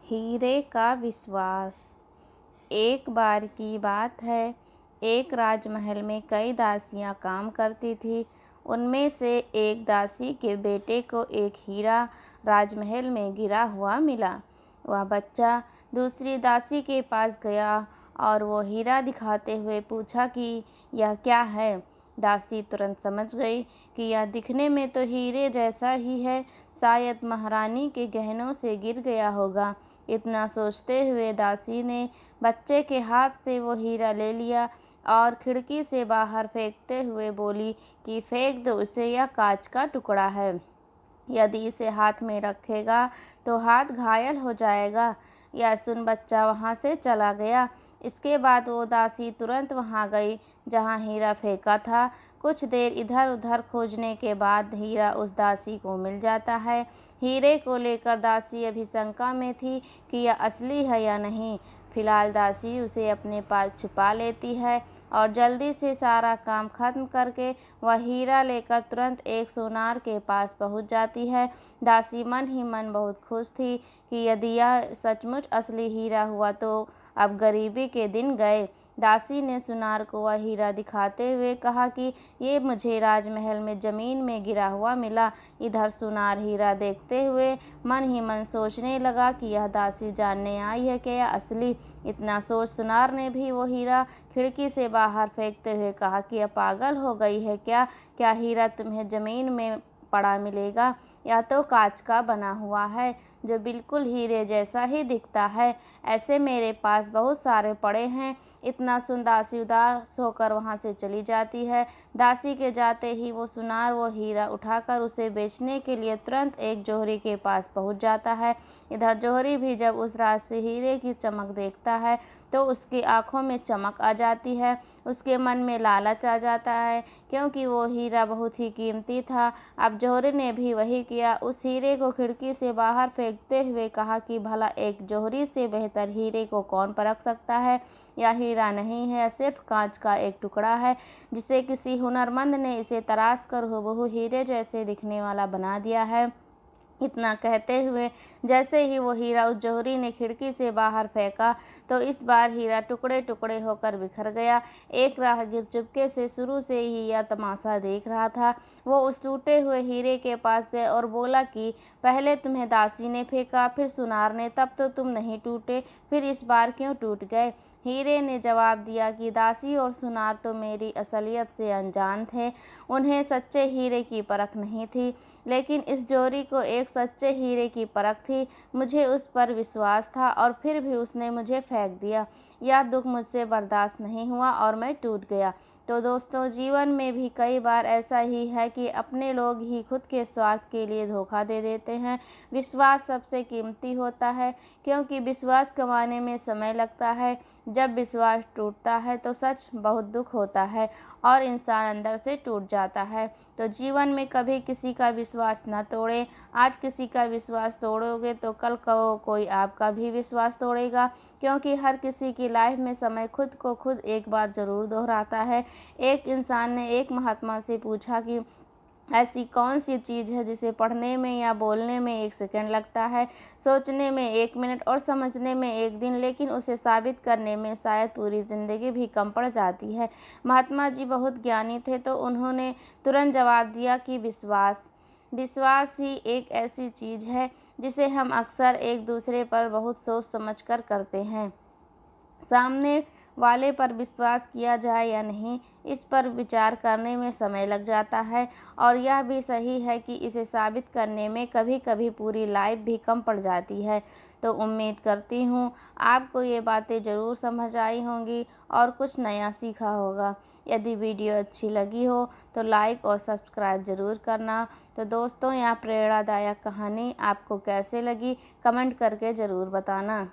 हीरे का विश्वास। एक बार की बात है, एक राजमहल में कई दासियां काम करती थीं। उनमें से एक दासी के बेटे को एक हीरा राजमहल में गिरा हुआ मिला। वह बच्चा दूसरी दासी के पास गया और वो हीरा दिखाते हुए पूछा कि यह क्या है। दासी तुरंत समझ गई कि यह दिखने में तो हीरे जैसा ही है, शायद महारानी के गहनों से गिर गया होगा। इतना सोचते हुए दासी ने बच्चे के हाथ से वो हीरा ले लिया और खिड़की से बाहर फेंकते हुए बोली कि फेंक दो इसे, यह कांच का टुकड़ा है। यदि इसे हाथ में रखेगा तो हाथ घायल हो जाएगा। यह सुन बच्चा वहाँ से चला गया। इसके बाद वो दासी तुरंत वहाँ गई जहाँ हीरा फेंका था। कुछ देर इधर उधर खोजने के बाद हीरा उस दासी को मिल जाता है। हीरे को लेकर दासी अभी शंका में थी कि यह असली है या नहीं। फिलहाल दासी उसे अपने पास छुपा लेती है और जल्दी से सारा काम खत्म करके वह हीरा लेकर तुरंत एक सोनार के पास पहुंच जाती है। दासी मन ही मन बहुत खुश थी कि यदि यह सचमुच असली हीरा हुआ तो अब गरीबी के दिन गए। दासी ने सुनार को वह हीरा दिखाते हुए कहा कि ये मुझे राजमहल में ज़मीन में गिरा हुआ मिला। इधर सुनार हीरा देखते हुए मन ही मन सोचने लगा कि यह दासी जानने आई है कि यह असली। इतना सोच सुनार ने भी वो हीरा खिड़की से बाहर फेंकते हुए कहा कि यह पागल हो गई है क्या? क्या हीरा तुम्हें ज़मीन में पड़ा मिलेगा? यह तो कांच का बना हुआ है जो बिल्कुल हीरे जैसा ही दिखता है। ऐसे मेरे पास बहुत सारे पड़े हैं। इतना सुन दासी उदास होकर वहाँ से चली जाती है। दासी के जाते ही वो सुनार वो हीरा उठाकर उसे बेचने के लिए तुरंत एक जोहरी के पास पहुँच जाता है। इधर जोहरी भी जब उस रात से हीरे की चमक देखता है तो उसकी आंखों में चमक आ जाती है। उसके मन में लालच आ जाता है क्योंकि वो हीरा बहुत ही कीमती था। अब जोहरी ने भी वही किया। उस हीरे को खिड़की से बाहर फेंकते हुए कहा कि भला एक जोहरी से बेहतर हीरे को कौन परख सकता है। यह हीरा नहीं है, सिर्फ कांच का एक टुकड़ा है जिसे किसी हुनरमंद ने इसे तराश कर हूबहू हीरे जैसे दिखने वाला बना दिया है। इतना कहते हुए जैसे ही वो हीरा उस जोहरी ने खिड़की से बाहर फेंका तो इस बार हीरा टुकड़े टुकड़े होकर बिखर गया। एक राहगीर चुपके से शुरू से ही यह तमाशा देख रहा था। वो उस टूटे हुए हीरे के पास गए और बोला कि पहले तुम्हें दासी ने फेंका, फिर सुनार ने, तब तो तुम नहीं टूटे, फिर इस बार क्यों टूट गए? हीरे ने जवाब दिया कि दासी और सुनार तो मेरी असलियत से अनजान थे। उन्हें सच्चे हीरे की परख नहीं थी, लेकिन इस जोहरी को एक सच्चे हीरे की परख थी। मुझे उस पर विश्वास था और फिर भी उसने मुझे फेंक दिया। यह दुख मुझसे बर्दाश्त नहीं हुआ और मैं टूट गया। तो दोस्तों, जीवन में भी कई बार ऐसा ही है कि अपने लोग ही खुद के स्वार्थ के लिए धोखा दे देते हैं। विश्वास सबसे कीमती होता है क्योंकि विश्वास कमाने में समय लगता है। जब विश्वास टूटता है तो सच बहुत दुख होता है और इंसान अंदर से टूट जाता है। तो जीवन में कभी किसी का विश्वास न तोड़ें। आज किसी का विश्वास तोड़ोगे तो कल को कोई आपका भी विश्वास तोड़ेगा, क्योंकि हर किसी की लाइफ में समय खुद को खुद एक बार ज़रूर दोहराता है। एक इंसान ने एक महात्मा से पूछा कि ऐसी कौन सी चीज़ है जिसे पढ़ने में या बोलने में 1 सेकंड लगता है, सोचने में 1 मिनट और समझने में 1 दिन, लेकिन उसे साबित करने में शायद पूरी ज़िंदगी भी कम पड़ जाती है। महात्मा जी बहुत ज्ञानी थे तो उन्होंने तुरंत जवाब दिया कि विश्वास। विश्वास ही एक ऐसी चीज़ है जिसे हम अक्सर एक दूसरे पर बहुत सोच समझ कर करते हैं। सामने वाले पर विश्वास किया जाए या नहीं, इस पर विचार करने में समय लग जाता है और यह भी सही है कि इसे साबित करने में कभी कभी पूरी लाइफ भी कम पड़ जाती है। तो उम्मीद करती हूँ आपको ये बातें ज़रूर समझ आई होंगी और कुछ नया सीखा होगा। यदि वीडियो अच्छी लगी हो तो लाइक और सब्सक्राइब ज़रूर करना। तो दोस्तों, यह प्रेरणादायक कहानी आपको कैसे लगी कमेंट करके ज़रूर बताना।